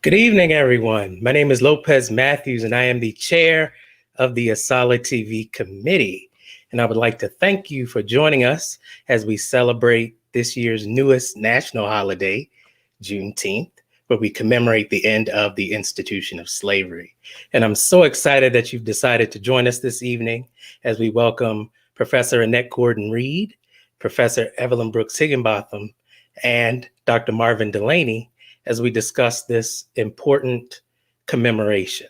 Good evening, everyone. My name is Lopez Matthews, and I am the chair of the ASALH TV committee. And I would like to thank you for joining us as we celebrate this year's newest national holiday, Juneteenth, where we commemorate the end of the institution of slavery. And I'm so excited that you've decided to join us this evening as we welcome Professor Annette Gordon-Reed, Professor Evelyn Higginbotham, and Dr. Marvin Delaney, as we discuss this important commemoration.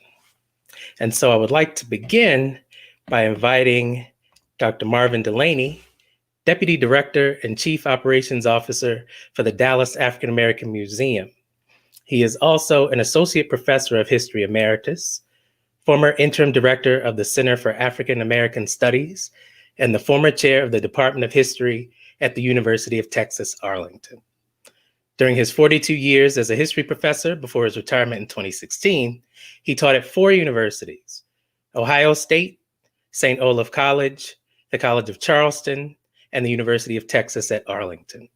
And so I would like to begin by inviting Dr. Marvin Delaney, Deputy Director and Chief Operations Officer for the Dallas African American Museum. He is also an Associate Professor of History Emeritus, former Interim Director of the Center for African American Studies, and the former Chair of the Department of History at the University of Texas, Arlington. During his 42 years as a history professor before his retirement in 2016, he taught at 4 universities: Ohio State, St. Olaf College, the College of Charleston, and the University of Texas at Arlington.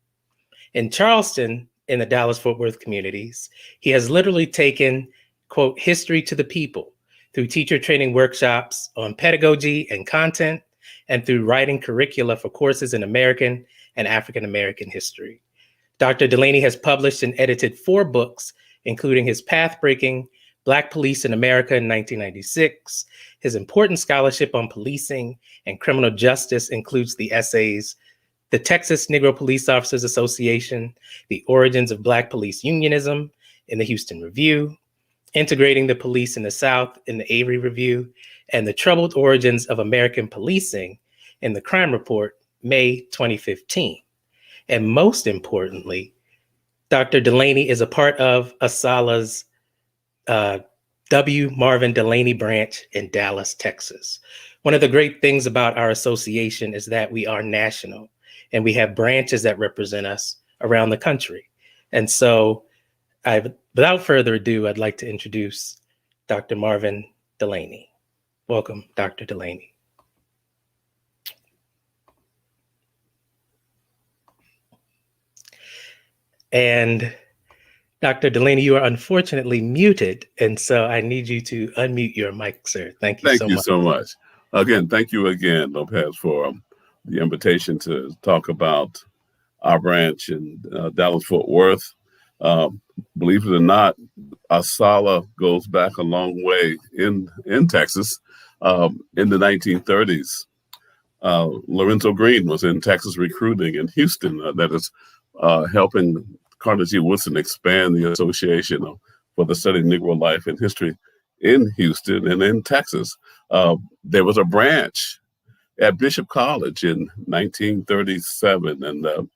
In Charleston, in the Dallas-Fort Worth communities, he has literally taken, quote, history to the people through teacher training workshops on pedagogy and content, and through writing curricula for courses in American and African American history. Dr. Delaney has published and edited 4 books, including his path-breaking Black Police in America in 1996. His important scholarship on policing and criminal justice includes the essays The Texas Negro Police Officers Association, The Origins of Black Police Unionism in the Houston Review, Integrating the Police in the South in the Avery Review, and The Troubled Origins of American Policing in the Crime Report, May 2015. And most importantly, Dr. Delaney is a part of ASALH's W. Marvin Delaney branch in Dallas, Texas. One of the great things about our association is that we are national, and we have branches that represent us around the country. And so without further ado, I'd like to introduce Dr. Marvin Delaney. Welcome, Dr. Delaney. And Dr. Delaney, you are unfortunately muted, and so I need you to unmute your mic, sir. Thank you so much. Thank you so much. Again, thank you again, Lopez, for the invitation to talk about our branch in Dallas-Fort Worth. Believe it or not, ASALH goes back a long way in Texas. In the 1930s, Lorenzo Green was in Texas recruiting in Houston. That is helping Carter G. Woodson expand the association for the study of Negro life and history in Houston and in Texas. There was a branch at Bishop College in 1937, and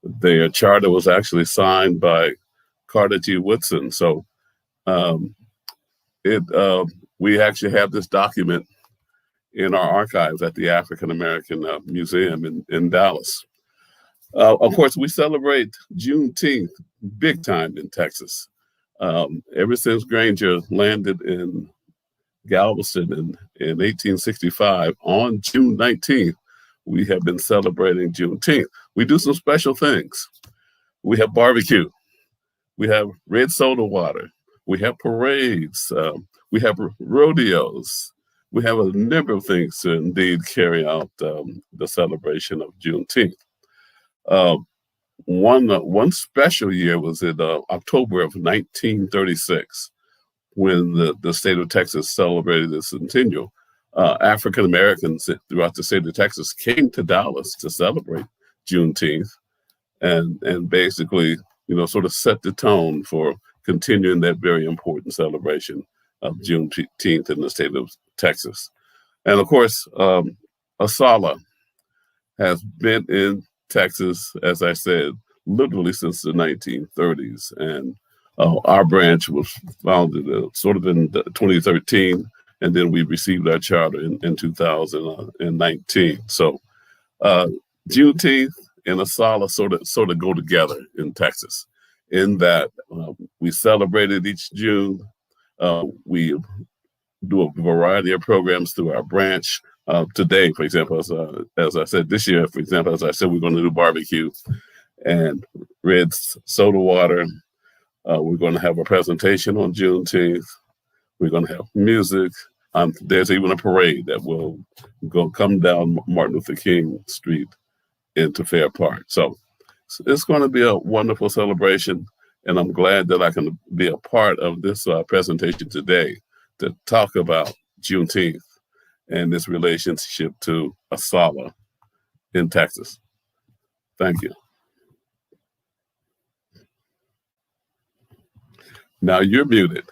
their charter was actually signed by Carter G. Woodson. So we actually have this document in our archives at the African American Museum in Dallas. Of course, we celebrate Juneteenth big time in Texas. Ever since Granger landed in Galveston in 1865, on June 19th, we have been celebrating Juneteenth. We do some special things. We have barbecue. We have red soda water. We have parades. We have rodeos. We have a number of things to indeed carry out the celebration of Juneteenth. One special year was in October of 1936, when the state of Texas celebrated its centennial. African Americans throughout the state of Texas came to Dallas to celebrate Juneteenth, and basically, sort of set the tone for continuing that very important celebration of Juneteenth in the state of Texas. And of course, ASALH has been in Texas, as I said, literally since the 1930s. And our branch was founded sort of in 2013, and then we received our charter in 2019. So Juneteenth and ASALH sort of go together in Texas, in that we celebrated each June. We do a variety of programs through our branch. Today, for example, as I said, this year, for example, as I said, we're going to do barbecue and red soda water. We're going to have a presentation on Juneteenth. We're going to have music. There's even a parade that will come down Martin Luther King Street into Fair Park. So it's going to be a wonderful celebration. And I'm glad that I can be a part of this presentation today to talk about Juneteenth and its relationship to ASALH in Texas. Thank you. Now you're muted.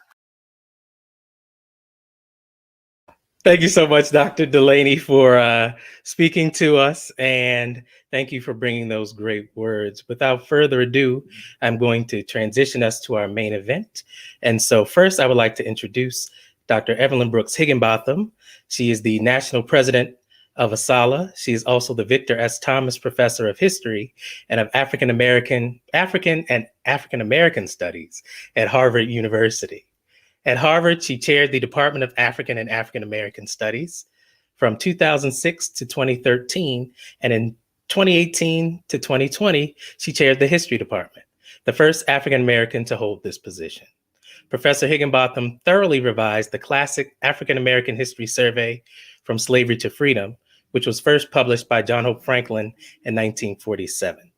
Thank you so much, Dr. Delaney, for speaking to us, and thank you for bringing those great words. Without further ado, I'm going to transition us to our main event. And so first, I would like to introduce Dr. Evelyn Brooks Higginbotham. She is the National President of ASALH. She is also the Victor S. Thomas Professor of History and of African and African American Studies at Harvard University. At Harvard, she chaired the Department of African and African American Studies from 2006 to 2013, and in 2018 to 2020, she chaired the History Department, the first African American to hold this position. Professor Higginbotham thoroughly revised the classic African American History Survey From Slavery to Freedom, which was first published by John Hope Franklin in 1947.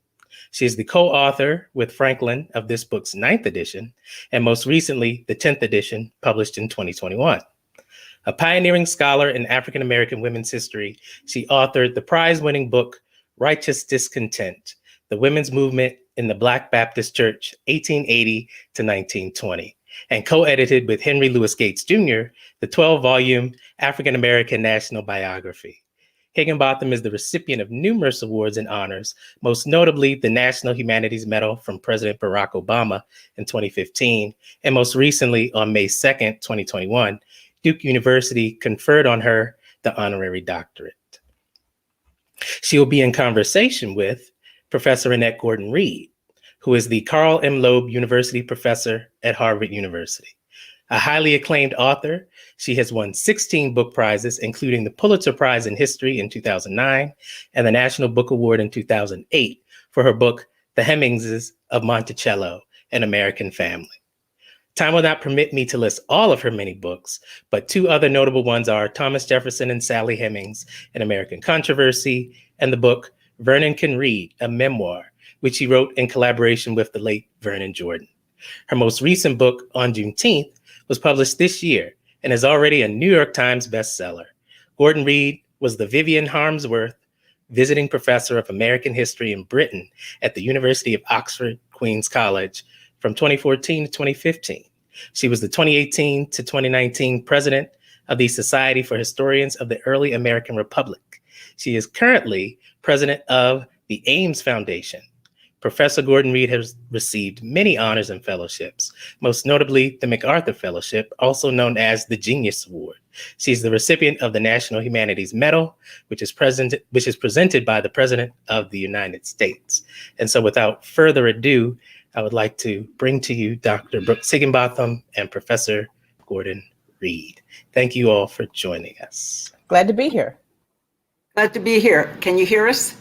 She is the co-author with Franklin of this book's 9th edition, and most recently, the 10th edition, published in 2021. A pioneering scholar in African American women's history, she authored the prize-winning book, Righteous Discontent, The Women's Movement in the Black Baptist Church, 1880 to 1920, and co-edited with Henry Louis Gates Jr., the 12-volume African American National Biography. Higginbotham is the recipient of numerous awards and honors, most notably the National Humanities Medal from President Barack Obama in 2015, and most recently on May 2nd, 2021, Duke University conferred on her the honorary doctorate. She will be in conversation with Professor Annette Gordon-Reed, who is the Carl M. Loeb University Professor at Harvard University. A highly acclaimed author, she has won 16 book prizes, including the Pulitzer Prize in History in 2009 and the National Book Award in 2008 for her book, The Hemmingses of Monticello, An American Family. Time will not permit me to list all of her many books, but two other notable ones are Thomas Jefferson and Sally Hemings, An American Controversy, and the book Vernon Can Read, a Memoir, which she wrote in collaboration with the late Vernon Jordan. Her most recent book, On Juneteenth, was published this year and is already a New York Times bestseller. Gordon-Reed was the Vivian Harmsworth Visiting Professor of American History in Britain at the University of Oxford, Queen's College from 2014 to 2015. She was the 2018 to 2019 president of the Society for Historians of the Early American Republic. She is currently president of the Ames Foundation. Professor Gordon-Reed has received many honors and fellowships, most notably the MacArthur Fellowship, also known as the Genius Award. She's the recipient of the National Humanities Medal, which is presented by the President of the United States. And so without further ado, I would like to bring to you Dr. Brooks Higginbotham and Professor Gordon-Reed. Thank you all for joining us. Glad to be here. Glad to be here. Can you hear us?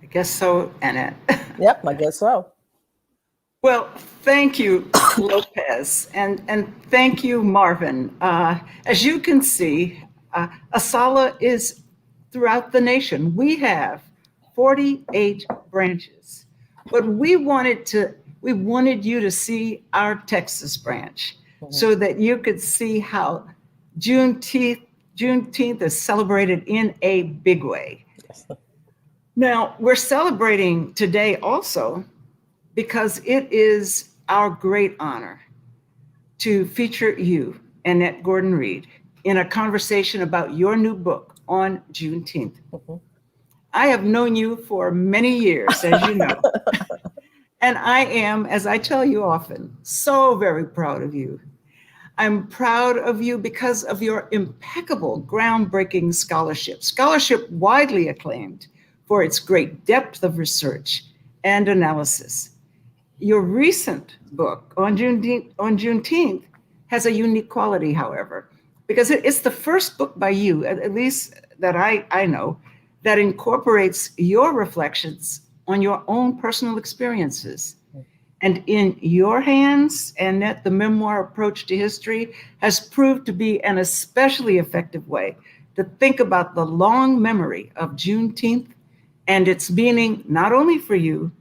I guess so, Annette. Yep, I guess so. Well, thank you, Lopez, and thank you, Marvin. As you can see, ASALH is throughout the nation. We have 48 branches, but we wanted you to see our Texas branch so that you could see how Juneteenth is celebrated in a big way. Yes. Now, we're celebrating today also because it is our great honor to feature you, Annette Gordon-Reed, in a conversation about your new book on Juneteenth. Mm-hmm. I have known you for many years, as you know, and I am, as I tell you often, so very proud of you. I'm proud of you because of your impeccable, groundbreaking scholarship widely acclaimed for its great depth of research and analysis. Your recent book on Juneteenth has a unique quality, however, because it's the first book by you, at least that I know, that incorporates your reflections on your own personal experiences. And in your hands, Annette, the memoir approach to history has proved to be an especially effective way to think about the long memory of Juneteenth and its meaning, not only for you,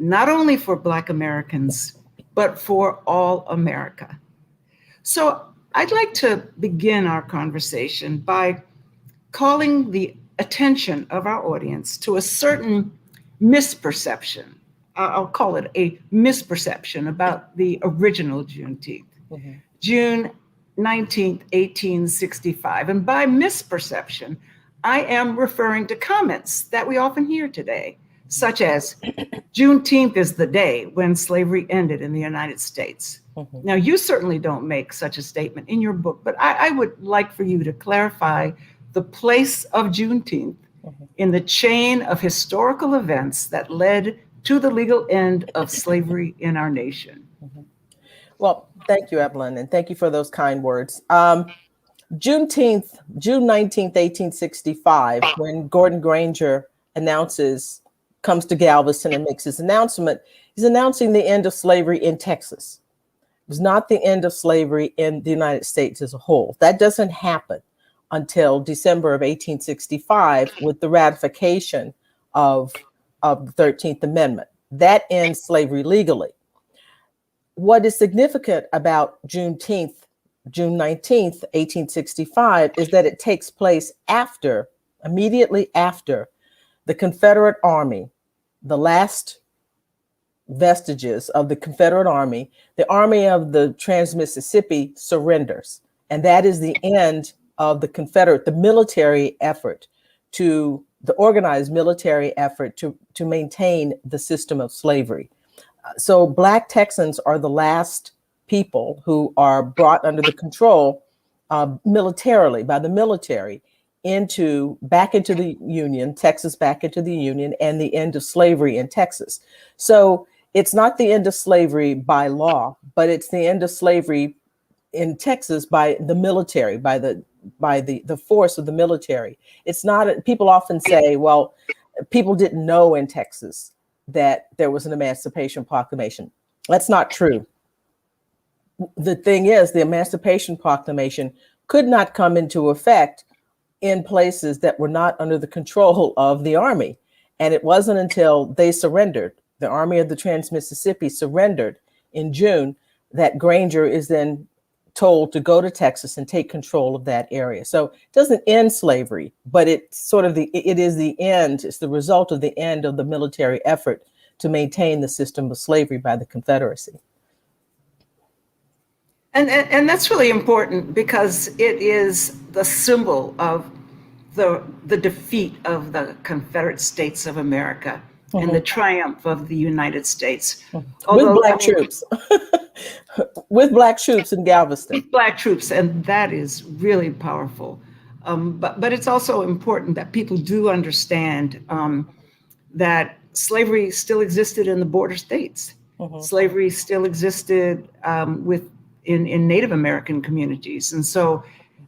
not only for Black Americans, but for all America. So I'd like to begin our conversation by calling the attention of our audience to a certain misperception. I'll call it a misperception about the original Juneteenth, June 19th, 1865. And by misperception, I am referring to comments that we often hear today, such as Juneteenth is the day when slavery ended in the United States. Now, you certainly don't make such a statement in your book, but I would like for you to clarify the place of Juneteenth in the chain of historical events that led to the legal end of slavery in our nation. Well, thank you, Evelyn, and thank you for those kind words. Juneteenth, June 19th, 1865, when Gordon Granger comes to Galveston and makes his announcement, he's announcing the end of slavery in Texas. It was not the end of slavery in the United States as a whole. That doesn't happen until December of 1865 with the ratification of the 13th Amendment. That ends slavery legally. What is significant about Juneteenth, June 19th, 1865, is that it takes place immediately after the Confederate Army, the last vestiges of the Confederate Army, the Army of the Trans-Mississippi surrenders. And that is the end of the military effort the organized military effort to maintain the system of slavery. So Black Texans are the last people who are brought under the control militarily by the military back into the Union, Texas back into the Union, and the end of slavery in Texas. So it's not the end of slavery by law, but it's the end of slavery in Texas by the military, by the force of the military. It's not, people often say, well, people didn't know in Texas that there was an Emancipation Proclamation. That's not true. The thing is, the Emancipation Proclamation could not come into effect in places that were not under the control of the Army. And it wasn't until they surrendered, the Army of the Trans-Mississippi surrendered in June, that Granger is then told to go to Texas and take control of that area. So it doesn't end slavery, but it's the result of the end of the military effort to maintain the system of slavery by the Confederacy. And that's really important because it is the symbol of the defeat of the Confederate States of America and the triumph of the United States. With Black troops. With Black troops in Galveston. With Black troops, and that is really powerful. But it's also important that people do understand that slavery still existed in the border states. Slavery still existed in Native American communities. And so,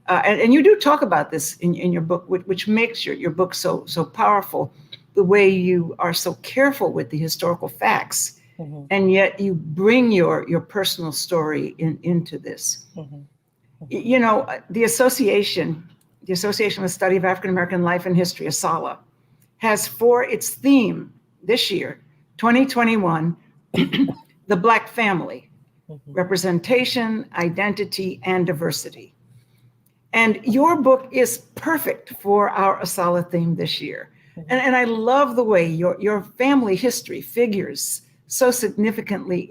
and you do talk about this in your book, which makes your book so powerful, the way you are so careful with the historical facts, and yet you bring your personal story into this. You know, the Association for the Study of African American Life and History, ASALH, has for its theme this year, 2021, the Black family, representation, identity, and diversity. And your book is perfect for our ASALH theme this year. And I love the way your family history figures so significantly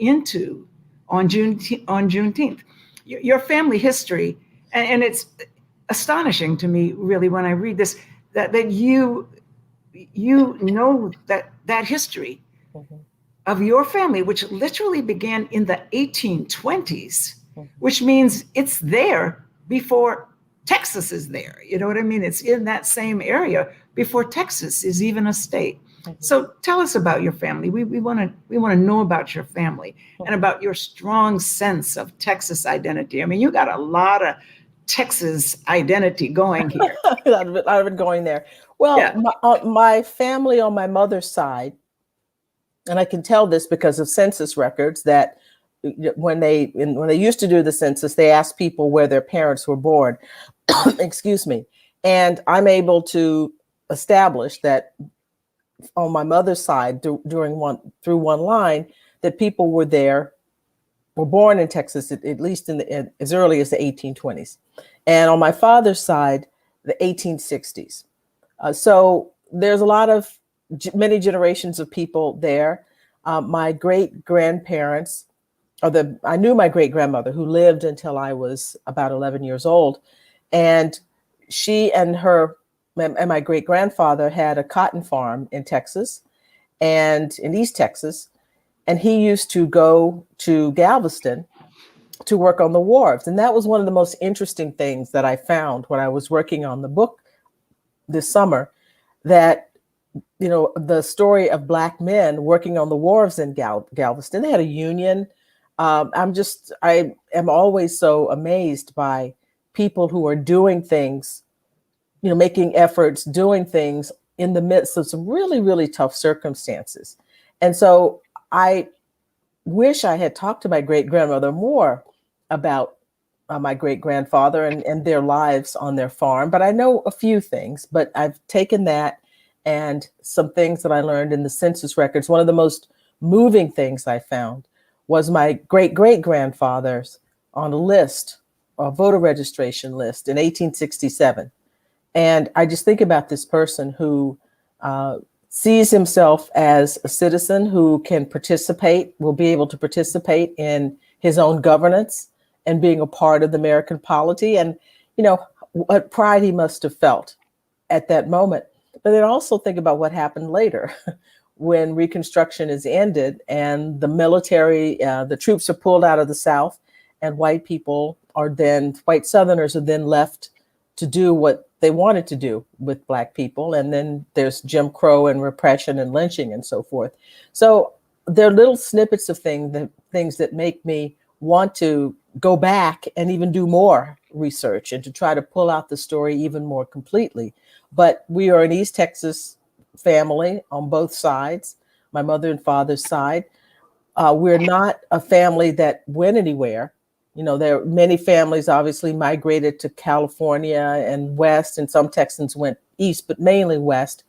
on Juneteenth. Your family history, and it's astonishing to me, really, when I read this, that you know that history of your family, which literally began in the 1820s, which means it's there before Texas is there. You know what I mean? It's in that same area before Texas is even a state. So tell us about your family. We want to know about your family and about your strong sense of Texas identity. I mean, you got a lot of Texas identity going here. I've been going there. Well, yeah. My family on my mother's side And I can tell this because of census records that when they used to do the census, they asked people where their parents were born. Excuse me. And I'm able to establish that on my mother's side, through one line, that people were born in Texas at least as early as the 1820s, and on my father's side, the 1860s. So there's a lot of many generations of people there. My great grandparents, I knew my great grandmother, who lived until I was about 11 years old, and she and my great grandfather had a cotton farm in Texas, and in East Texas, and he used to go to Galveston to work on the wharves. And that was one of the most interesting things that I found when I was working on the book this summer, that, the story of Black men working on the wharves in Galveston. They had a union. I am always so amazed by people who are doing things, making efforts, doing things in the midst of some really, really tough circumstances. And so I wish I had talked to my great grandmother more about my great grandfather and their lives on their farm. But I know a few things, but I've taken that and some things that I learned in the census records. One of the most moving things I found was my great great grandfather's on a list, a voter registration list in 1867. And I just think about this person who sees himself as a citizen who can participate, will be able to participate in his own governance and being a part of the American polity. And, what pride he must have felt at that moment. But then also think about what happened later when Reconstruction is ended and the military, the troops are pulled out of the South, and white Southerners are then left to do what they wanted to do with Black people. And then there's Jim Crow and repression and lynching and so forth. So there are little snippets of things that make me want to go back and even do more research and to try to pull out the story even more completely. But we are an East Texas family on both sides, my mother and father's side. We're not a family that went anywhere. There are many families obviously migrated to California and west, and some Texans went east, but mainly west.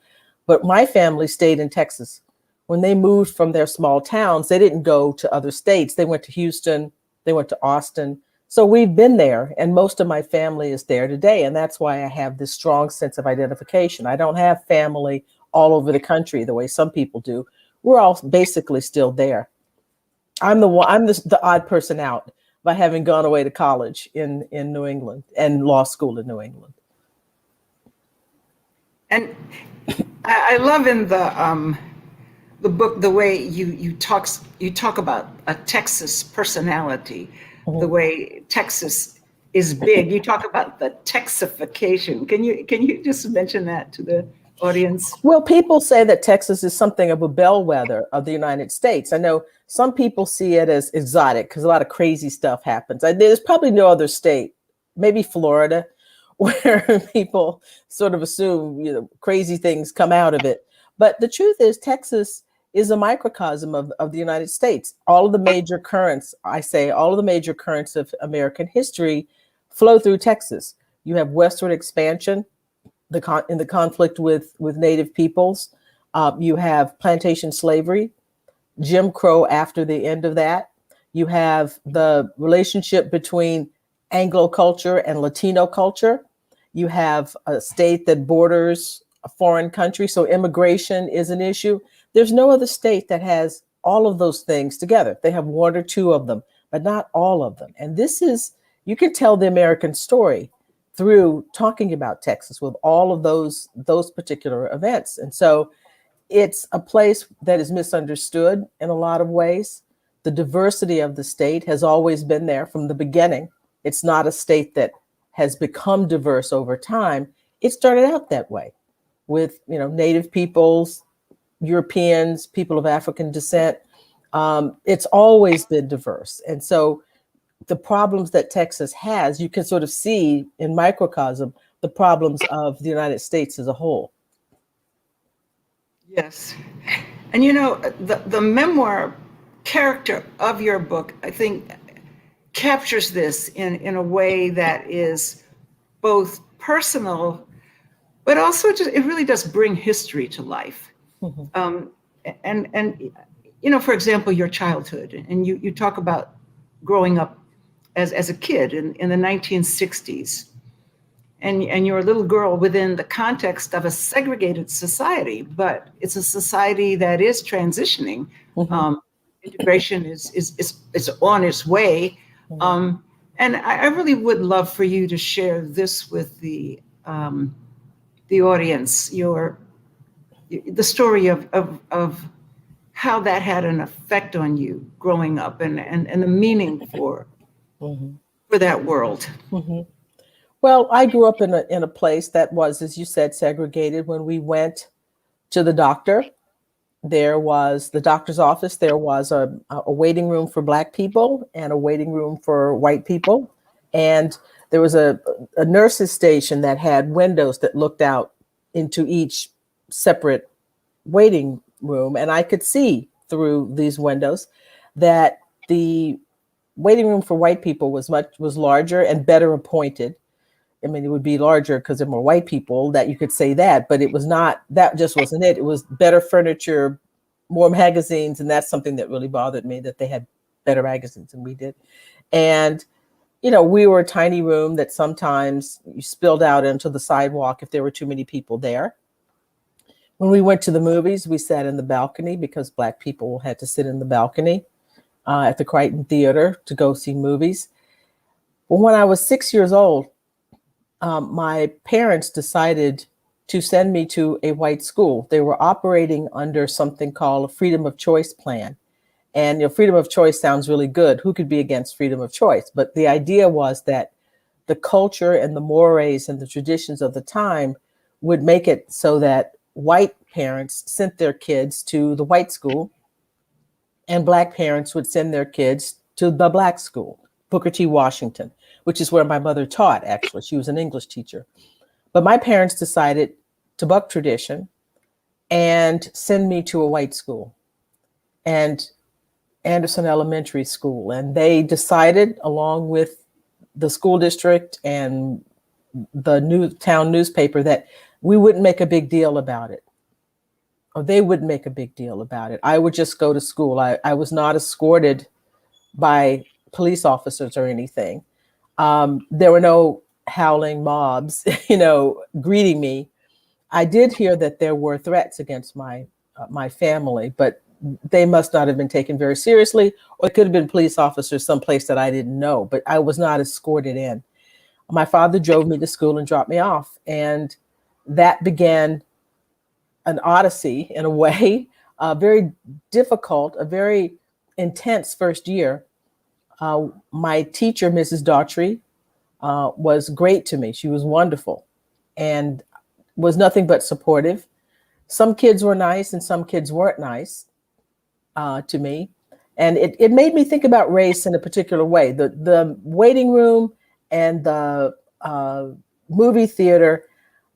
But my family stayed in Texas. When they moved from their small towns, they didn't go to other states. They went to Houston, they went to Austin. So we've been there, and most of my family is there today. And that's why I have this strong sense of identification. I don't have family all over the country the way some people do. We're all basically still there. I'm the odd person out by having gone away to college in New England and law school in New England. And I love in the book the way you talk about a Texas personality, mm-hmm. the way Texas is big. You talk about the Texification. Can you just mention that to the audience? Well, people say that Texas is something of a bellwether of the United States. I know some people see it as exotic because a lot of crazy stuff happens. There's probably no other state, maybe Florida, where people sort of assume crazy things come out of it. But the truth is, Texas is a microcosm of the United States. All of the major currents of American history flow through Texas. You have westward expansion, in the conflict with Native peoples. You have plantation slavery, Jim Crow after the end of that. You have the relationship between Anglo culture and Latino culture. You have a state that borders a foreign country, so immigration is an issue. There's no other state that has all of those things together. They have one or two of them, but not all of them. And you can tell the American story through talking about Texas with all of those particular events. And so it's a place that is misunderstood in a lot of ways. The diversity of the state has always been there from the beginning. It's not a state that has become diverse over time. It started out that way with, Native peoples, Europeans, people of African descent. It's always been diverse. And so the problems that Texas has, you can sort of see in microcosm the problems of the United States as a whole. Yes. And the memoir character of your book, I think, captures this in a way that is both personal, but also just, it really does bring history to life. And for example, your childhood, and you talk about growing up as a kid in the 1960s, and you're a little girl within the context of a segregated society, but it's a society that is transitioning. Integration is on its way. And I really would love for you to share this with the audience, the story of how that had an effect on you growing up, and the meaning for that world. Well, I grew up in a place that was, as you said, segregated. When we went to the doctor, there was the doctor's office. There was a waiting room for Black people and a waiting room for white people. And there was a nurse's station that had windows that looked out into each separate waiting room. And I could see through these windows that the waiting room for white people was larger and better appointed. I mean, it would be larger because there were more white people, that you could say that, but it was not, that just wasn't it. It was better furniture, more magazines. And that's something that really bothered me, that they had better magazines than we did. And, we were a tiny room that sometimes you spilled out into the sidewalk if there were too many people there. When we went to the movies, we sat in the balcony because Black people had to sit in the balcony at the Crichton Theater to go see movies. Well, when I was 6 years old, my parents decided to send me to a white school. They were operating under something called a freedom of choice plan. And freedom of choice sounds really good. Who could be against freedom of choice? But the idea was that the culture and the mores and the traditions of the time would make it so that white parents sent their kids to the white school and Black parents would send their kids to the Black school, Booker T. Washington, which is where my mother taught, actually. She was an English teacher. But my parents decided to buck tradition and send me to a white school, and Anderson Elementary School. And they decided, along with the school district and the town newspaper, that we wouldn't make a big deal about it, or they wouldn't make a big deal about it. I would just go to school. I was not escorted by police officers or anything. There were no howling mobs, greeting me. I did hear that there were threats against my family, but they must not have been taken very seriously, or it could have been police officers someplace that I didn't know, but I was not escorted in. My father drove me to school and dropped me off. And that began an odyssey in a way, very difficult, a very intense first year. My teacher, Mrs. Daughtry, was great to me. She was wonderful and was nothing but supportive. Some kids were nice and some kids weren't nice to me. And it made me think about race in a particular way. The waiting room and the movie theater,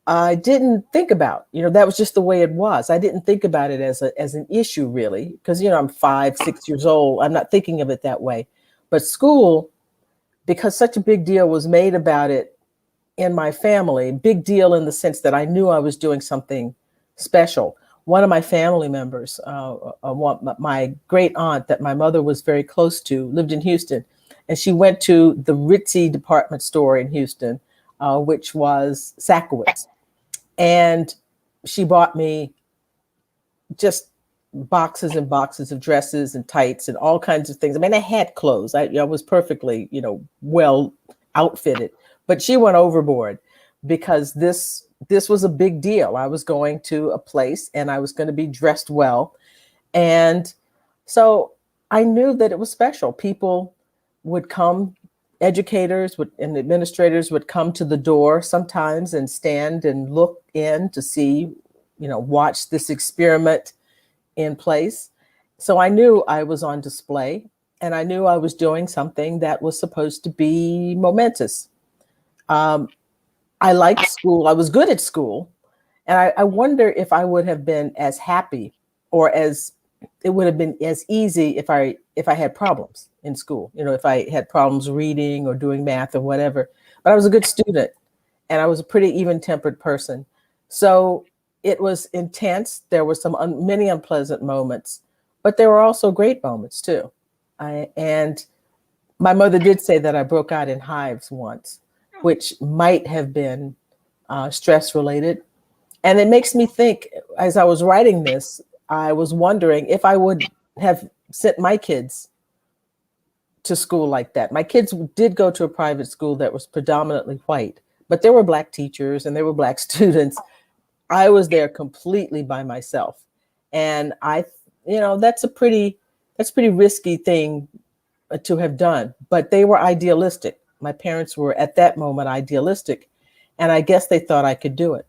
I didn't think about, that was just the way it was. I didn't think about it as an issue, really, because, I'm 5, 6 years old. I'm not thinking of it that way. But school, because such a big deal was made about it in my family, big deal in the sense that I knew I was doing something special. One of my family members, my great aunt that my mother was very close to, lived in Houston, and she went to the ritzy department store in Houston, which was Sakowitz. And she bought me just boxes and boxes of dresses and tights and all kinds of things. I mean, I had clothes. I was perfectly, well outfitted, but she went overboard because this was a big deal. I was going to a place and I was going to be dressed well. And so I knew that it was special. People would come, educators and administrators would come to the door sometimes and stand and look in to see, watch this experiment in place. So I knew I was on display and I knew I was doing something that was supposed to be momentous. I liked school. I was good at school. And I wonder if I would have been as happy or as it would have been as easy if I had problems in school, if I had problems reading or doing math or whatever. But I was a good student, and I was a pretty even-tempered person. So it was intense. There were many unpleasant moments, but there were also great moments too. And my mother did say that I broke out in hives once, which might have been stress related. And it makes me think, as I was writing this, I was wondering if I would have sent my kids to school like that. My kids did go to a private school that was predominantly white, but there were Black teachers and there were Black students. I was there completely by myself. And that's a pretty risky thing to have done, but they were idealistic. My parents were at that moment idealistic, and I guess they thought I could do it.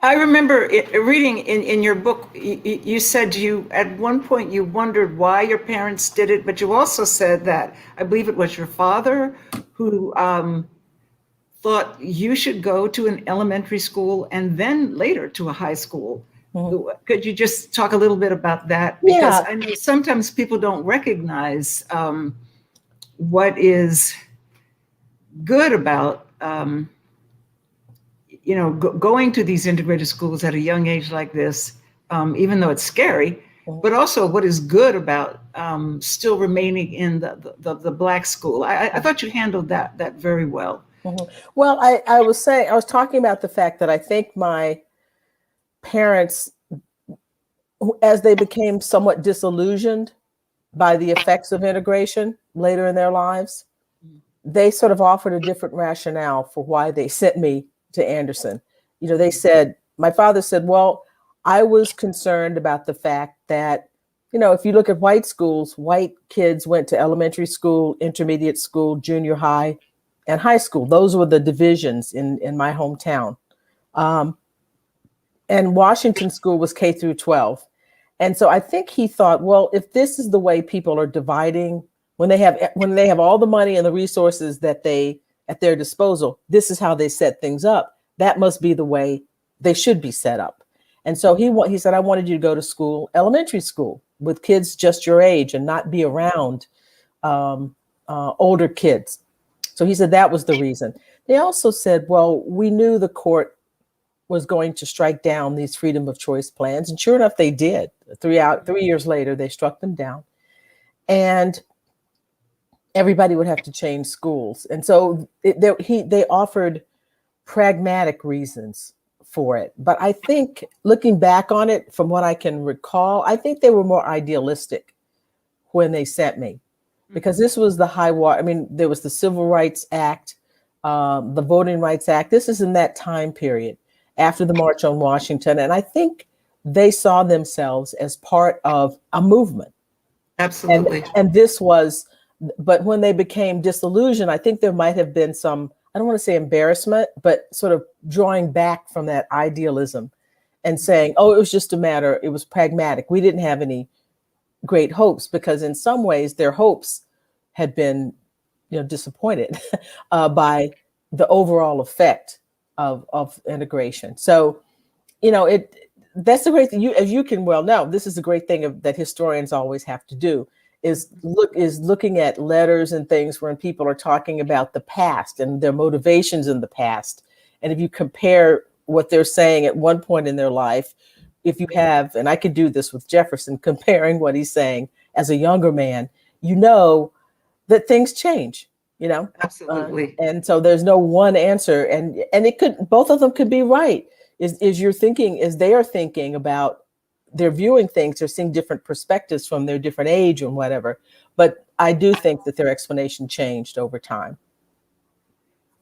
I remember reading in your book, you said at one point you wondered why your parents did it, but you also said that, I believe it was your father who thought you should go to an elementary school and then later to a high school. Mm-hmm. Could you just talk a little bit about that? Because I know sometimes people don't recognize what is good about going to these integrated schools at a young age like this, even though it's scary, but also what is good about still remaining in the Black school. I thought you handled that very well. Mm-hmm. Well, I was talking about the fact that I think my parents, as they became somewhat disillusioned by the effects of integration later in their lives, they sort of offered a different rationale for why they sent me to Anderson. They said, my father said, well, I was concerned about the fact that, if you look at white schools, white kids went to elementary school, intermediate school, junior high, and high school. Those were the divisions in my hometown. And Washington School was K through 12. And so I think he thought, well, if this is the way people are dividing, when they have all the money and the resources that at their disposal, this is how they set things up. That must be the way they should be set up. And so he said, I wanted you to go to school, elementary school, with kids just your age and not be around older kids. So he said that was the reason. They also said, well, we knew the court was going to strike down these freedom of choice plans. And sure enough, they did. 3 years later, they struck them down. And everybody would have to change schools. And so they offered pragmatic reasons for it. But I think looking back on it, from what I can recall, I think they were more idealistic when they sent me, because this was the high water. I mean, there was the Civil Rights Act, the Voting Rights Act. This is in that time period after the March on Washington. And I think they saw themselves as part of a movement. Absolutely. And this was, but when they became disillusioned, I think there might have been some, I don't want to say embarrassment, but sort of drawing back from that idealism and saying, oh, it was just a matter, it was pragmatic. We didn't have any great hopes, because in some ways their hopes had been, disappointed by the overall effect of integration. So, that's the great thing. As you can well know, this is the great thing that historians always have to do, is looking at letters and things when people are talking about the past and their motivations in the past. And if you compare what they're saying at one point in their life, if you have, and I could do this with Jefferson, comparing what he's saying as a younger man, that things change, Absolutely. And so there's no one answer, and it could, both of them could be right. Is they are thinking about, they're viewing things, they're seeing different perspectives from their different age and whatever. But I do think that their explanation changed over time.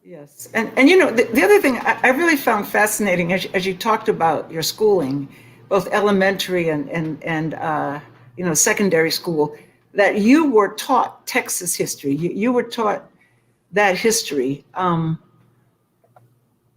Yes. And the other thing I really found fascinating as you talked about your schooling, both elementary and secondary school, that you were taught Texas history. You were taught that history.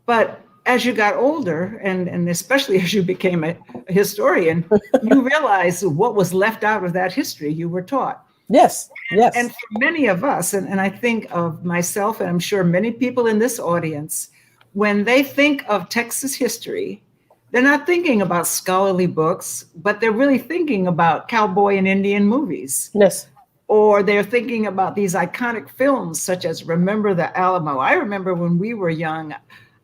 But as you got older, and especially as you became a historian, you realized what was left out of that history you were taught. Yes. And for many of us, and I think of myself, and I'm sure many people in this audience, when they think of Texas history, They're not thinking about scholarly books, but they're really thinking about cowboy and Indian movies. Yes. Or they're thinking about these iconic films such as Remember the Alamo. I remember when we were young,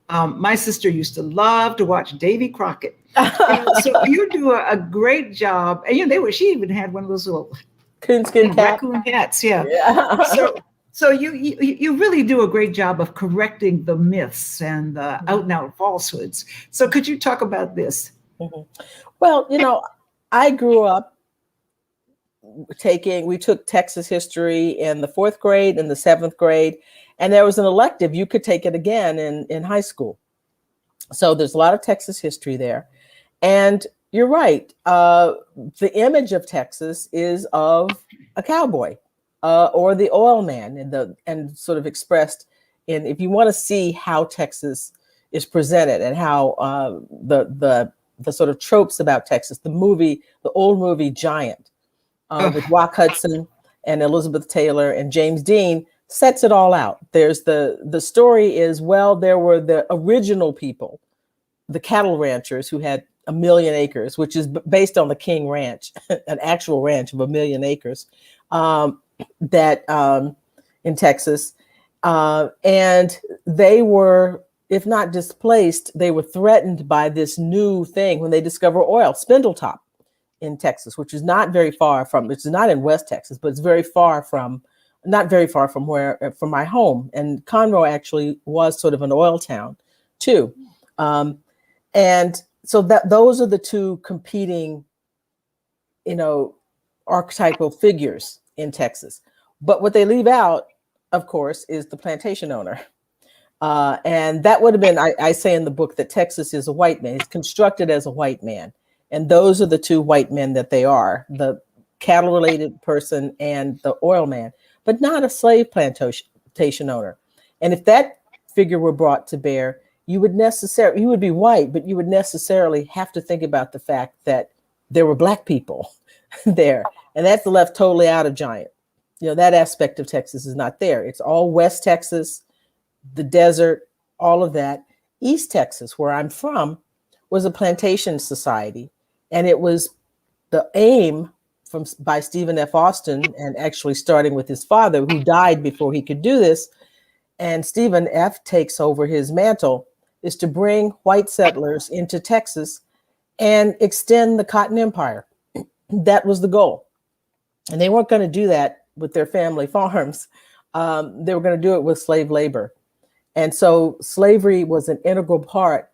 my sister used to love to watch Davy Crockett. So you do a great job. And she even had one of those little coonskin cap. Raccoon hats. Yeah. So you really do a great job of correcting the myths and the out and out falsehoods. So could you talk about this? Mm-hmm. Well, I grew up we took Texas history in the 4th grade and the 7th grade, and there was an elective. You could take it again in high school. So there's a lot of Texas history there. And you're right. The image of Texas is of a cowboy or the oil man, and sort of expressed in, if you want to see how Texas is presented and how the sort of tropes about Texas, the old movie Giant, with Rock Hudson and Elizabeth Taylor and James Dean, sets it all out. There's the story is, well, there were the original people, the cattle ranchers who had 1 million acres, which is based on the King Ranch, an actual ranch of 1 million acres in Texas. And they were, if not displaced, they were threatened by this new thing when they discover oil, Spindletop in Texas, which is not very far from, it's not in West Texas, but it's not very far from my home. And Conroe actually was sort of an oil town too. And so those are the two competing, archetypal figures in Texas. But what they leave out, of course, is the plantation owner. And that would have been, I say in the book that Texas is a white man. He's constructed as a white man. And those are the two white men that they are, the cattle-related person and the oil man, but not a slave plantation owner. And if that figure were brought to bear, you would be white, but you would necessarily have to think about the fact that there were Black people there. And that's left totally out of Giant. That aspect of Texas is not there. It's all West Texas, the desert, all of that. East Texas, where I'm from, was a plantation society. And it was the aim by Stephen F. Austin, and actually starting with his father, who died before he could do this. And Stephen F. takes over his mantle, is to bring white settlers into Texas and extend the Cotton Empire. That was the goal. And they weren't going to do that with their family farms. They were going to do it with slave labor. And so slavery was an integral part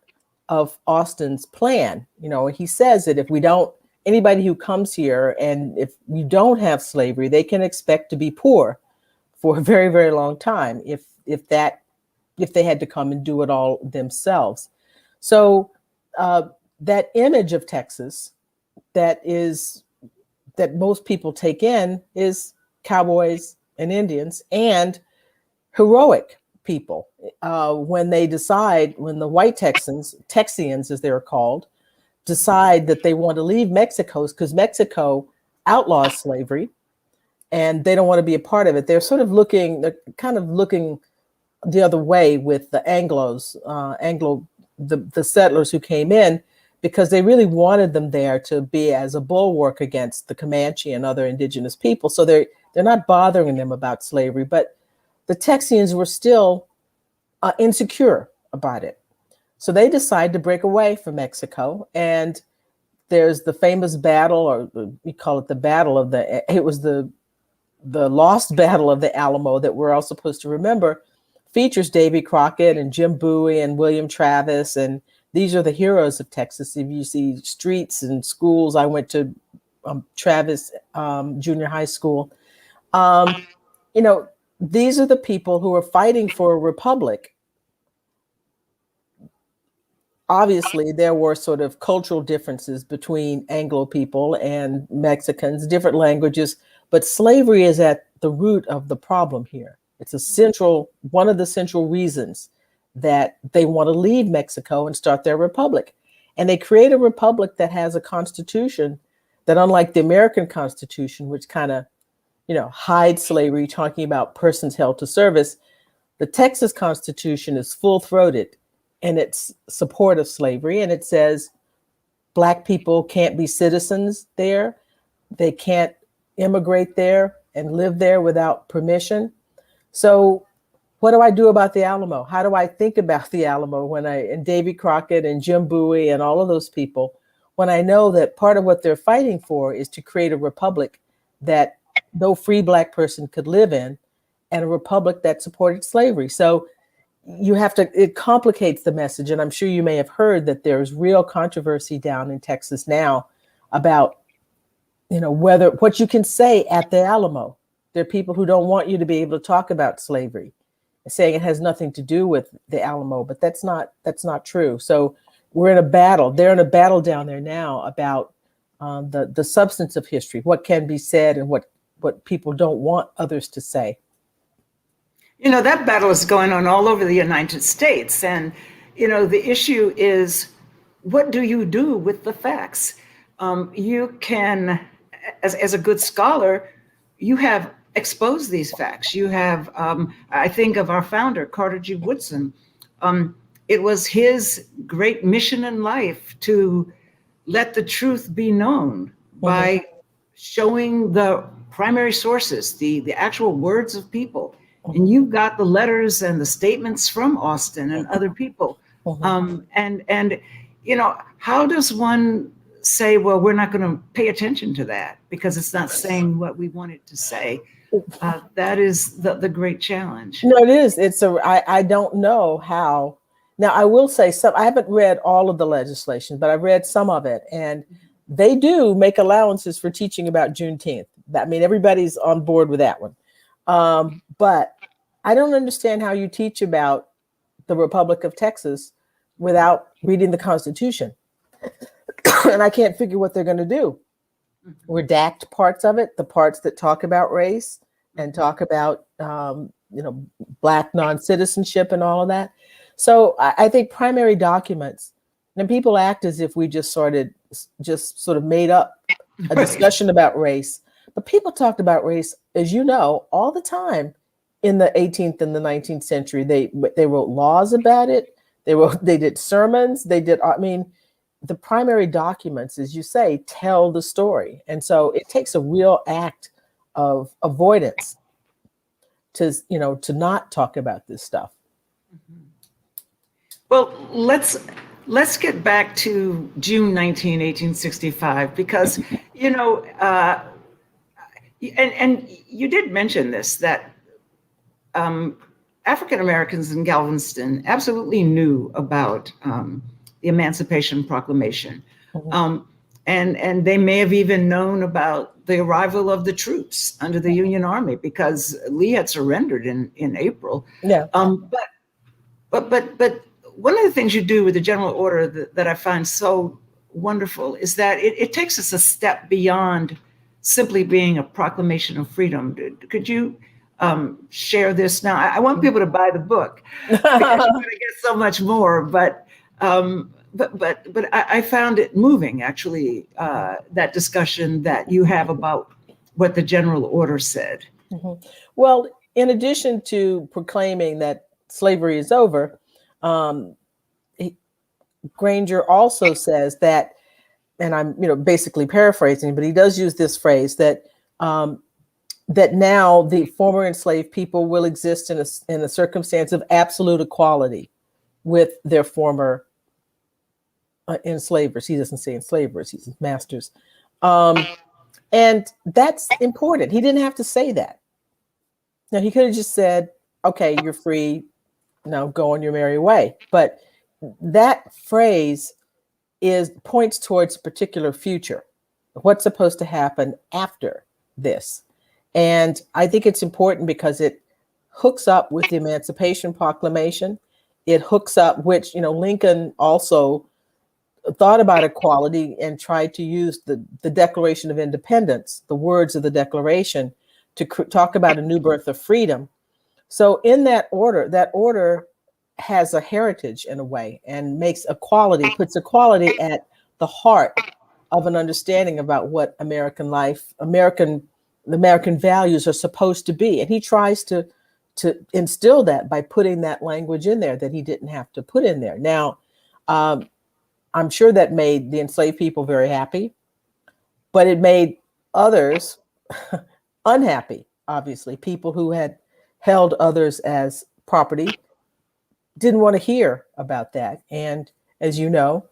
of Austin's plan. He says that anybody who comes here, and if you don't have slavery, they can expect to be poor for a very, very long time if they had to come and do it all themselves. So that image of Texas that most people take in is cowboys and Indians and heroic people. When the white Texians as they're called, decide that they want to leave Mexico because Mexico outlaws slavery and they don't want to be a part of it. They're kind of looking the other way with the Anglos, the settlers who came in, because they really wanted them there to be as a bulwark against the Comanche and other indigenous people. So they're not bothering them about slavery, but the Texians were still insecure about it. So they decide to break away from Mexico. And there's the famous battle, or we call it it was the lost battle of the Alamo that we're all supposed to remember, features Davy Crockett and Jim Bowie and William Travis. And these are the heroes of Texas. If you see streets and schools, I went to Travis Junior High School. These are the people who are fighting for a republic. Obviously, there were sort of cultural differences between Anglo people and Mexicans, different languages, but slavery is at the root of the problem here. It's one of the central reasons that they want to leave Mexico and start their republic. And they create a republic that has a constitution that, unlike the American Constitution, which kind of, hides slavery, talking about persons held to service, the Texas Constitution is full-throated in its support of slavery. And it says Black people can't be citizens there. They can't immigrate there and live there without permission. So what do I do about the Alamo? How do I think about the Alamo and Davy Crockett and Jim Bowie and all of those people, when I know that part of what they're fighting for is to create a republic that no free Black person could live in, and a republic that supported slavery. So it complicates the message. And I'm sure you may have heard that there's real controversy down in Texas now about, what you can say at the Alamo. There are people who don't want you to be able to talk about slavery, saying it has nothing to do with the Alamo, but that's not true. So we're in a battle. They're in a battle down there now about the substance of history, what can be said and what people don't want others to say. That battle is going on all over the United States. And, the issue is, what do you do with the facts? You can, as a good scholar, you have exposed these facts. You have, I think of our founder, Carter G. Woodson. It was his great mission in life to let the truth be known by showing the primary sources, the actual words of people. And you've got the letters and the statements from Austin and other people. And how does one say, well, we're not going to pay attention to that because it's not saying what we want it to say? That is the great challenge. No, it is. I don't know how. Now, I will say I haven't read all of the legislation, but I've read some of it. And they do make allowances for teaching about Juneteenth. I mean, everybody's on board with that one. But I don't understand how you teach about the Republic of Texas without reading the Constitution. And I can't figure what they're going to do. Redact parts of it, the parts that talk about race and talk about, Black non-citizenship and all of that. So I think primary documents, and people act as if we just sort of made up a discussion about race. But people talked about race, as you know, all the time in the 18th and the 19th century. They wrote laws about it. They did sermons. The primary documents, as you say, tell the story. And so it takes a real act of avoidance to not talk about this stuff. Well, let's get back to June 19, 1865, because, and you did mention this, that African Americans in Galveston absolutely knew about the Emancipation Proclamation. And they may have even known about the arrival of the troops under the Union Army because Lee had surrendered in April. Yeah. But one of the things you do with the general order that I find so wonderful is that it takes us a step beyond simply being a proclamation of freedom. Could you share this now? I want people to buy the book because you're going to get so much more. But I found it moving, actually, that discussion that you have about what the general order said. Well, in addition to proclaiming that slavery is over, Granger also says that, and I'm basically paraphrasing, but he does use this phrase that that now the former enslaved people will exist in a circumstance of absolute equality with their former enslavers. He doesn't say enslavers, he says masters. And that's important. He didn't have to say that. Now, he could have just said, okay, you're free, now go on your merry way. But that phrase points towards a particular future, what's supposed to happen after this. And I think it's important because it hooks up with the Emancipation Proclamation. It hooks up, which, Lincoln also thought about equality and tried to use the Declaration of Independence, the words of the Declaration, to talk about a new birth of freedom. So in that order has a heritage in a way and puts equality at the heart of an understanding about what American life, the American values are supposed to be. And he tries to instill that by putting that language in there that he didn't have to put in there. Now, I'm sure that made the enslaved people very happy, but it made others unhappy. Obviously, people who had held others as property didn't want to hear about that. And as you know,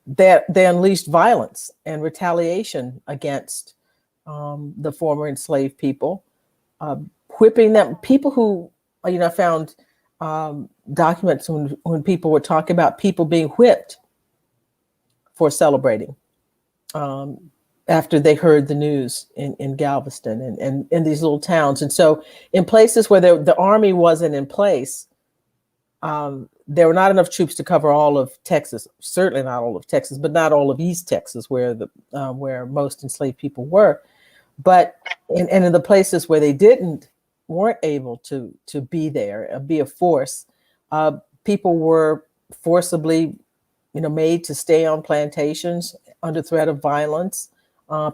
they unleashed violence and retaliation against the former enslaved people, whipping them. People who, I found documents when people were talking about people being whipped for celebrating after they heard the news in Galveston and in these little towns. And so in places where the army wasn't in place, there were not enough troops to cover all of Texas, certainly not all of Texas, but not all of East Texas, where where most enslaved people were. But in the places where they weren't able to be there, be a force, people were forcibly, made to stay on plantations under threat of violence.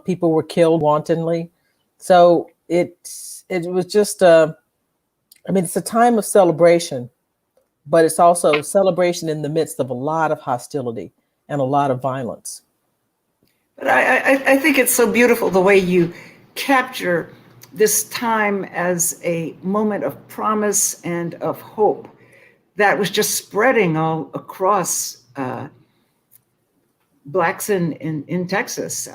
People were killed wantonly. So it was just, it's a time of celebration, but it's also celebration in the midst of a lot of hostility and a lot of violence. But I think it's so beautiful the way you capture this time as a moment of promise and of hope that was just spreading all across Blacks in Texas.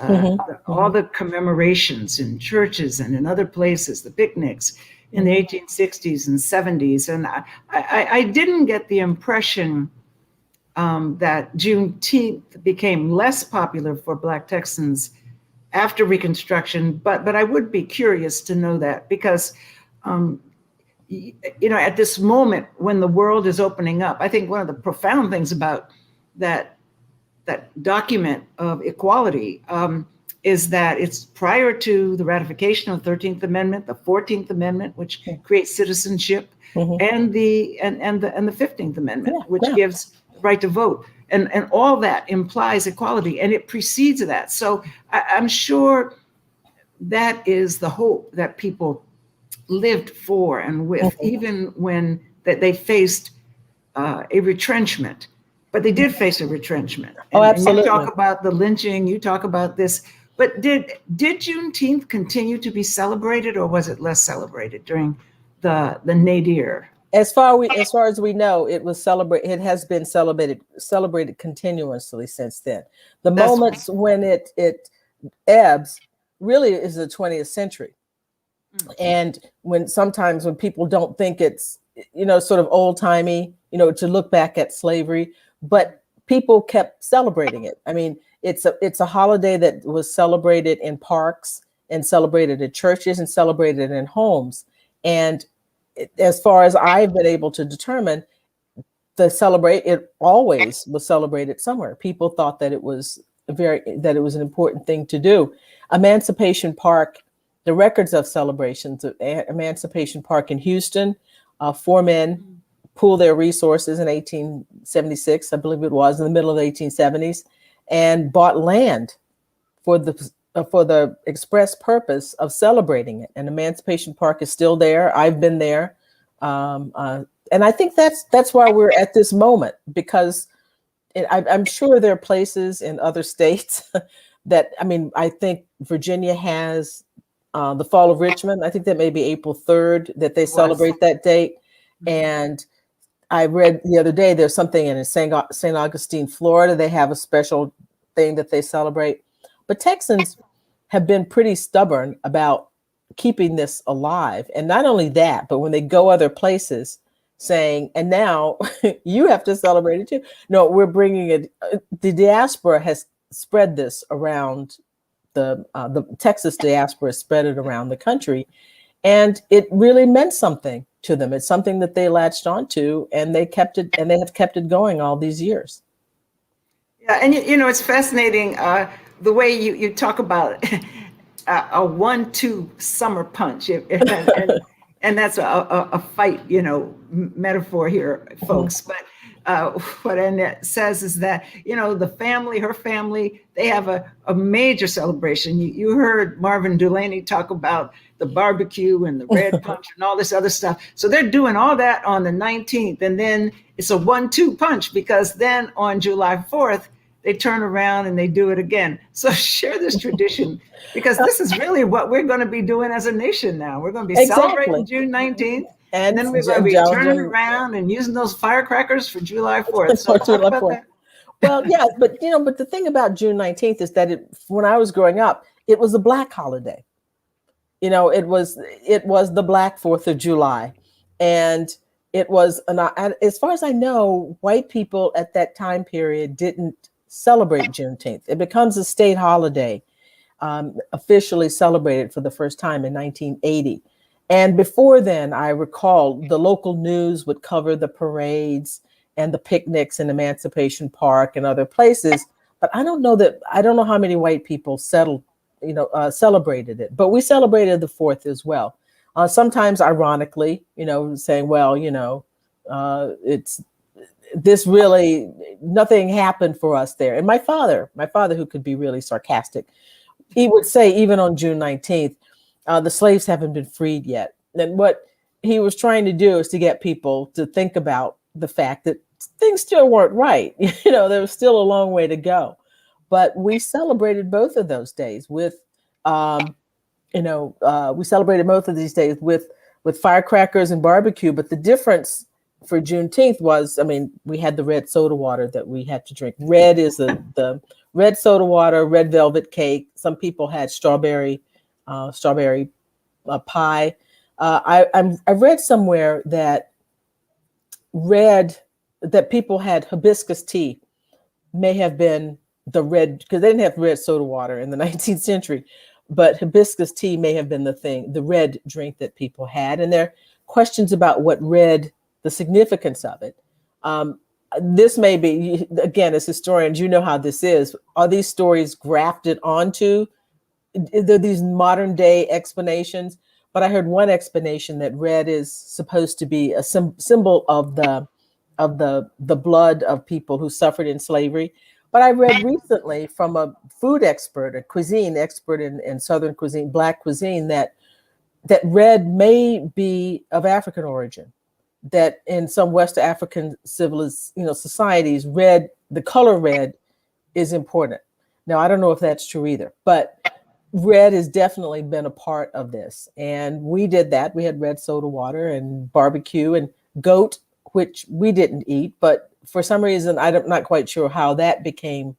All the commemorations in churches and in other places, the picnics in the 1860s and 70s. And I didn't get the impression that Juneteenth became less popular for Black Texans after Reconstruction, but I would be curious to know that, because at this moment when the world is opening up, I think one of the profound things about that document of equality is that it's prior to the ratification of the 13th Amendment, the 14th Amendment, which creates citizenship, and the 15th Amendment, which gives the right to vote. And all that implies equality, and it precedes that. So I'm sure that is the hope that people lived for and with, even when they faced a retrenchment. But they did face a retrenchment. Oh, absolutely. And you talk about the lynching, you talk about this. But did Juneteenth continue to be celebrated, or was it less celebrated during the nadir? As far as we know, it was celebrated. It has been celebrated continuously since then. The moments when it ebbs really is the 20th century, and sometimes when people don't think it's sort of old timey, to look back at slavery, but people kept celebrating it. I mean, it's a holiday that was celebrated in parks and celebrated at churches and celebrated in homes. And as far as I've been able to determine, it always was celebrated somewhere. People thought that it was an important thing to do. Emancipation Park, the records of celebrations of Emancipation Park in Houston, 4 men pooled their resources in 1876, I believe it was, in the middle of the 1870s, and bought land for the express purpose of celebrating it. And Emancipation Park is still there. I've been there. And I think that's why we're at this moment, because I'm sure there are places in other states that, I think Virginia has the Fall of Richmond. I think that may be April 3rd that they celebrate that date. And I read the other day, there's something in St. Augustine, Florida. They have a special thing that they celebrate. But Texans have been pretty stubborn about keeping this alive. And not only that, but when they go other places saying, and now you have to celebrate it too. No, we're bringing it. The diaspora has spread this around the Texas diaspora spread it around the country. And it really meant something to them. It's something that they latched onto, and they kept it, and they have kept it going all these years. Yeah, and it's fascinating the way you talk about a 1-2 summer punch, and that's a fight, metaphor here, folks. But what Annette says is that, the family, her family, they have a major celebration. You heard Marvin Delaney talk about the barbecue and the red punch and all this other stuff. So they're doing all that on the 19th. And then it's a 1-2 punch, because then on July 4th, they turn around and they do it again. So share this tradition, because this is really what we're going to be doing as a nation now. We're going to be celebrating June 19th. And then we're going to be turning around and using those firecrackers for July 4th. So talk about that. Well, yeah, but the thing about June 19th is that when I was growing up, it was a Black holiday. It was the Black 4th of July, and it was as far as I know, white people at that time period didn't celebrate Juneteenth. It becomes a state holiday, officially celebrated for the first time in 1980. And before then, I recall the local news would cover the parades and the picnics in Emancipation Park and other places. But I don't know how many white people celebrated it. But we celebrated the 4th as well. Sometimes ironically, saying, well, it's this really, nothing happened for us there. And my father, who could be really sarcastic, he would say, even on June 19th, the slaves haven't been freed yet. And what he was trying to do is to get people to think about the fact that things still weren't right. There was still a long way to go. But we celebrated both of those days with, we celebrated both of these days with firecrackers and barbecue. But the difference for Juneteenth was, we had the red soda water that we had to drink. Red is the red soda water, red velvet cake. Some people had strawberry pie. I read somewhere that people had hibiscus tea may have been the red, because they didn't have red soda water in the 19th century, but hibiscus tea may have been the red drink that people had. And there are questions about the significance of it. This may be, again, as historians, how this is. Are these stories grafted onto these modern day explanations? But I heard one explanation that red is supposed to be a symbol of the blood of people who suffered in slavery. But I read recently from a food expert, a cuisine expert in Southern cuisine, Black cuisine, that red may be of African origin. That in some West African societies, the color red is important. Now, I don't know if that's true either, but red has definitely been a part of this. And we did that. We had red soda water and barbecue and goat, which we didn't eat, but for some reason, I'm not quite sure how that became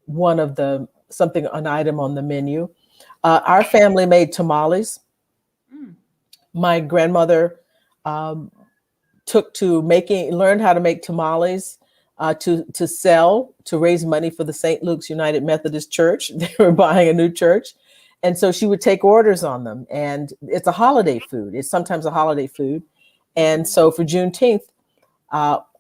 an item on the menu. Our family made tamales. My grandmother learned how to make tamales to sell, to raise money for the St. Luke's United Methodist Church. They were buying a new church. And so she would take orders on them. And it's a holiday food. It's sometimes a holiday food. And so for Juneteenth,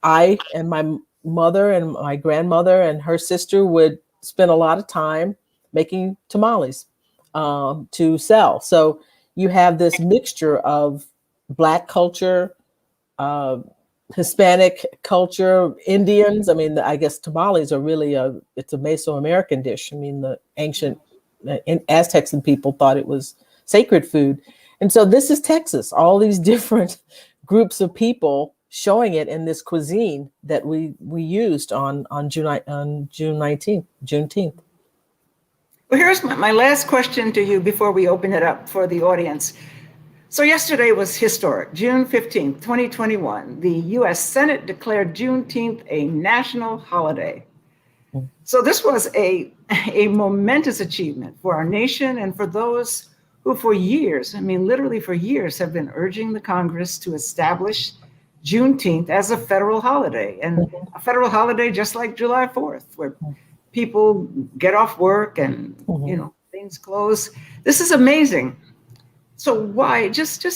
I and my mother and my grandmother and her sister would spend a lot of time making tamales to sell. So you have this mixture of Black culture, Hispanic culture, Indians. I guess tamales are really it's a Mesoamerican dish. The ancient Aztecs and people thought it was sacred food. And so this is Texas, all these different groups of people showing it in this cuisine that we used on Juneteenth. Well, here's my last question to you before we open it up for the audience. So yesterday was historic. June 15th, 2021, the U.S. Senate declared Juneteenth a national holiday. So this was a momentous achievement for our nation and for those who for years, literally for years, have been urging the Congress to establish Juneteenth as a federal holiday, and a federal holiday just like July 4th, where people get off work and things close. This is amazing. So why? Just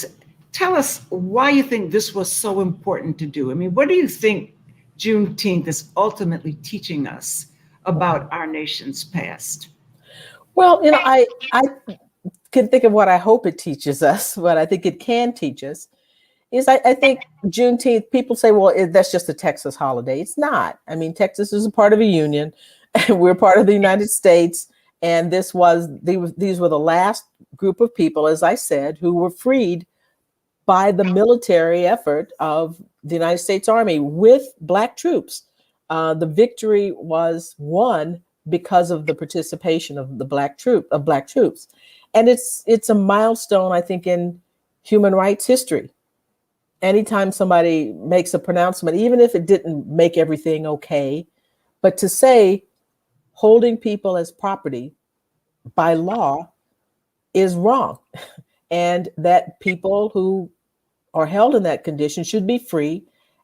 tell us why you think this was so important to do. What do you think Juneteenth is ultimately teaching us about our nation's past? Well, I can think of what I hope it teaches us, what I think it can teach us is I think Juneteenth, people say, well, that's just a Texas holiday. It's not. I mean, Texas is a part of a union, and we're part of the United States. And these were the last group of people, as I said, who were freed by the military effort of the United States Army with Black troops. The victory was won because of the participation of the Black troops. And it's a milestone, I think, in human rights history. Anytime somebody makes a pronouncement, even if it didn't make everything okay, but to say holding people as property by law is wrong, and that people who are held in that condition should be free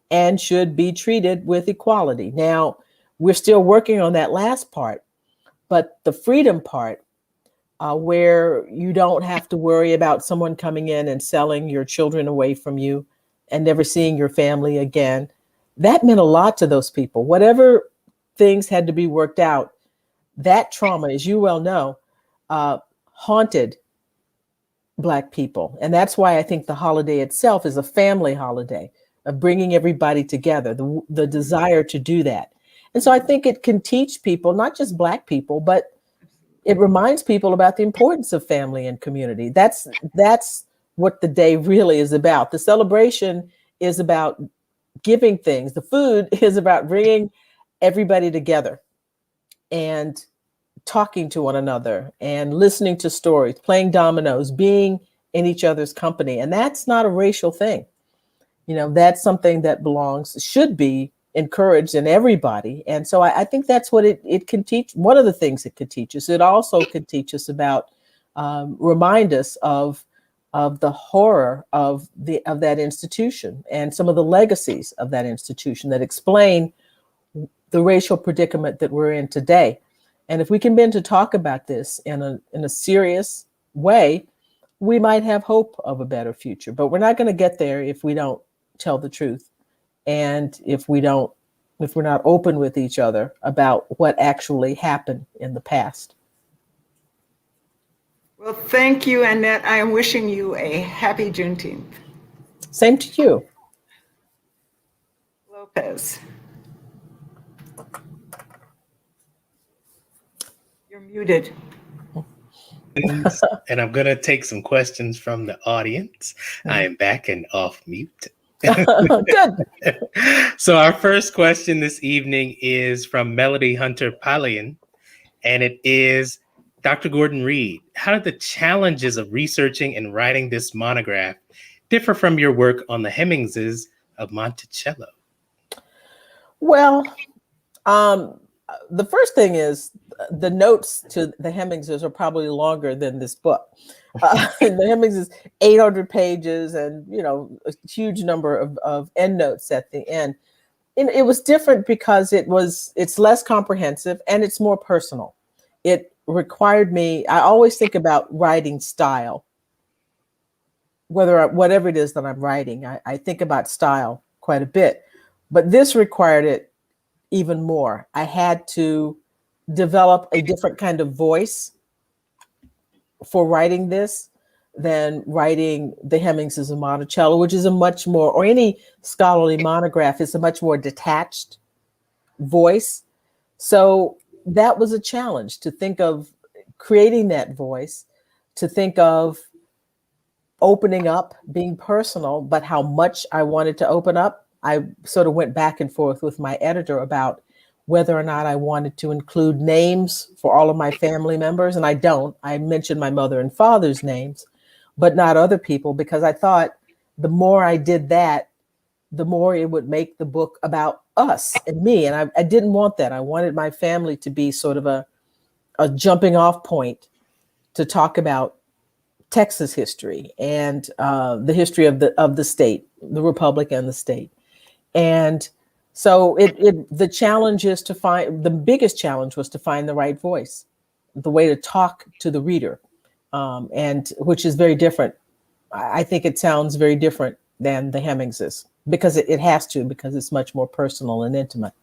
and should be treated with equality. Now, we're still working on that last part, but the freedom part, where you don't have to worry about someone coming in and selling your children away from you and never seeing your family again, that meant a lot to those people. Whatever things had to be worked out, that trauma, as you well know, haunted Black people. And that's why I think the holiday itself is a family holiday of bringing everybody together, the desire to do that. And so I think it can teach people, not just Black people, but it reminds people about the importance of family and community. That's what the day really is about. The celebration is about giving things. The food is about bringing everybody together and talking to one another and listening to stories, playing dominoes, being in each other's company. And that's not a racial thing. You know, that's something that should be encouraged in everybody. And so I think that's what it can teach. One of the things it could teach us. It also could teach us about, remind us of the horror of that institution and some of the legacies of that institution that explain the racial predicament that we're in today. And if we can begin to talk about this in a serious way, we might have hope of a better future. But we're not going to get there if we don't tell the truth, and if we're not open with each other about what actually happened in the past. Well, thank you, Annette. I am wishing you a happy Juneteenth. Same to you. Lopez. You're muted. And I'm going to take some questions from the audience. I am back and off mute. Good. So our first question this evening is from Melody Hunter Palian, and it is, Dr. Gordon-Reed, how did the challenges of researching and writing this monograph differ from your work on the Hemmingses of Monticello? Well, the first thing is the notes to the Hemmingses are probably longer than this book. The Hemmings is 800 pages and, you know, a huge number of endnotes at the end. And it was different because it's less comprehensive and it's more personal. It required me, I always think about writing style, whatever it is that I'm writing, I think about style quite a bit, but this required it even more. I had to develop a different kind of voice for writing this than writing the Hemmingses of Monticello, which is a much more, or any scholarly monograph, is a much more detached voice. So that was a challenge, to think of creating that voice, to think of opening up, being personal, but how much I wanted to open up. I sort of went back and forth with my editor about whether or not I wanted to include names for all of my family members. And I don't. I mentioned my mother and father's names, but not other people, because I thought the more I did that, the more it would make the book about us and me. And I didn't want that. I wanted my family to be sort of a jumping off point to talk about Texas history and the history of the state, the Republic and the state. And so the challenge is the biggest challenge was to find the right voice, the way to talk to the reader, and which is very different. I think it sounds very different than the Hemmingses, because it has to, because it's much more personal and intimate.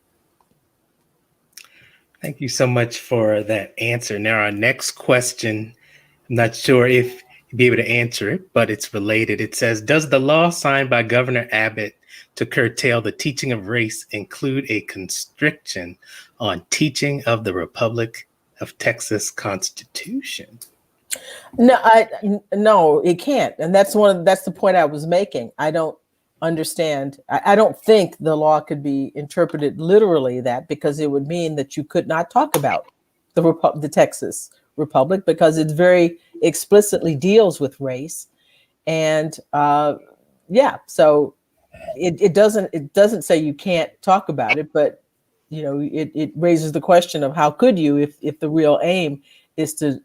Thank you so much for that answer. Now, our next question, I'm not sure if be able to answer it, but it's related. It says, does the law signed by Governor Abbott to curtail the teaching of race include a constriction on teaching of the Republic of Texas Constitution? No, it can't. And that's the point I was making. I don't understand. I don't think the law could be interpreted literally that, because it would mean that you could not talk about the Texas Republic, because it very explicitly deals with race. And so it doesn't say you can't talk about it, but it raises the question of how could you, if the real aim is to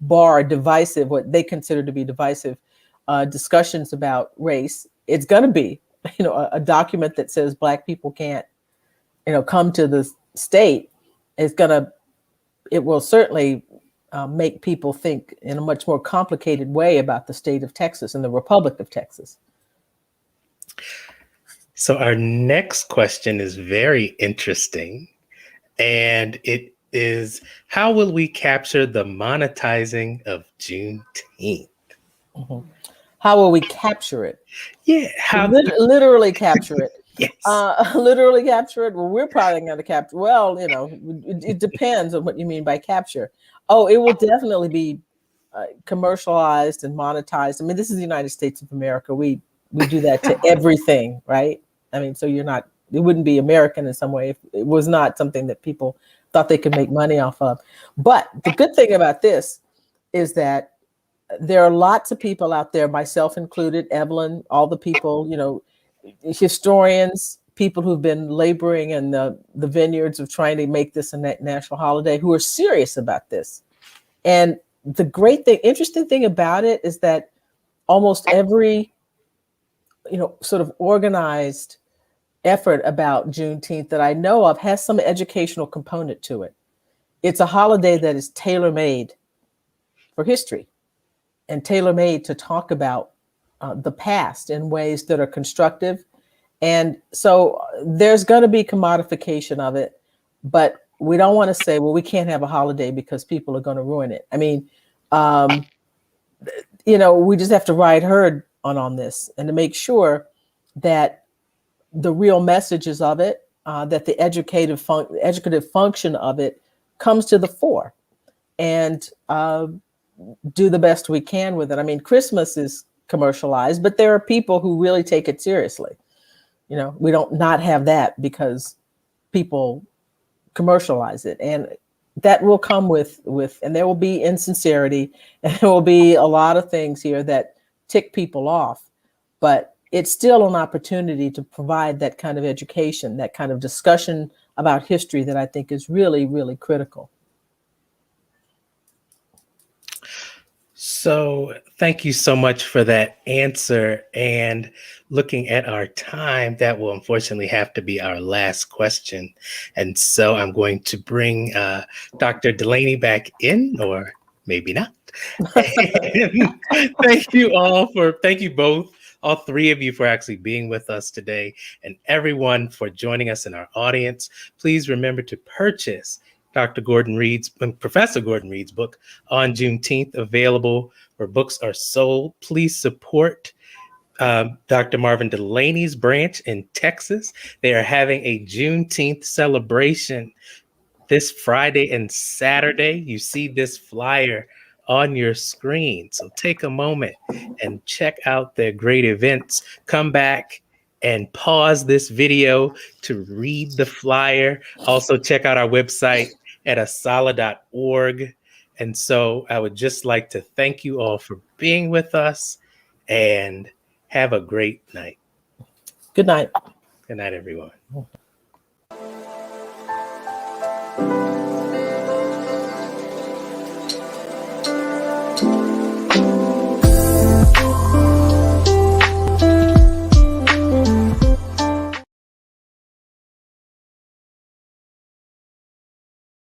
bar divisive, what they consider to be divisive discussions about race. It's going to be, a document that says Black people can't, come to the state. It will certainly make people think in a much more complicated way about the state of Texas and the Republic of Texas. So our next question is very interesting, and it is, how will we capture the monetizing of Juneteenth? Mm-hmm. How will we capture it? Yeah, literally capture it. Yes. Literally capture it. Well, we're probably going to capture. Well, it depends on what you mean by capture. Oh, it will definitely be commercialized and monetized. I mean, this is the United States of America. We do that to everything, right? I mean, so it wouldn't be American in some way if it was not something that people thought they could make money off of. But the good thing about this is that there are lots of people out there, myself included, Evelyn, all the people, historians, people who've been laboring in the vineyards of trying to make this a national holiday, who are serious about this. And the interesting thing about it is that almost every, sort of organized effort about Juneteenth that I know of has some educational component to it. It's a holiday that is tailor-made for history and tailor-made to talk about the past in ways that are constructive. And so there's going to be commodification of it, but we don't want to say, well, we can't have a holiday because people are going to ruin it. I mean, we just have to ride herd on this, and to make sure that the real messages of it, that the educative function of it comes to the fore, and do the best we can with it. I mean, Christmas is commercialized, but there are people who really take it seriously. We don't not have that because people commercialize it, and that will come with, and there will be insincerity, and there will be a lot of things here that tick people off, but it's still an opportunity to provide that kind of education, that kind of discussion about history that I think is really, really critical. So thank you so much for that answer. And looking at our time, that will unfortunately have to be our last question. And so I'm going to bring Dr. Delaney back in, or maybe not. Thank you both, all three of you, for actually being with us today, and everyone for joining us in our audience. Please remember to purchase Professor Gordon-Reed's book on Juneteenth, available where books are sold. Please support Dr. Marvin Delaney's branch in Texas. They are having a Juneteenth celebration this Friday and Saturday. You see this flyer on your screen. So take a moment and check out their great events. Come back and pause this video to read the flyer. Also check out our website at ASALH.org. And so I would just like to thank you all for being with us, and have a great night. Good night. Good night, everyone.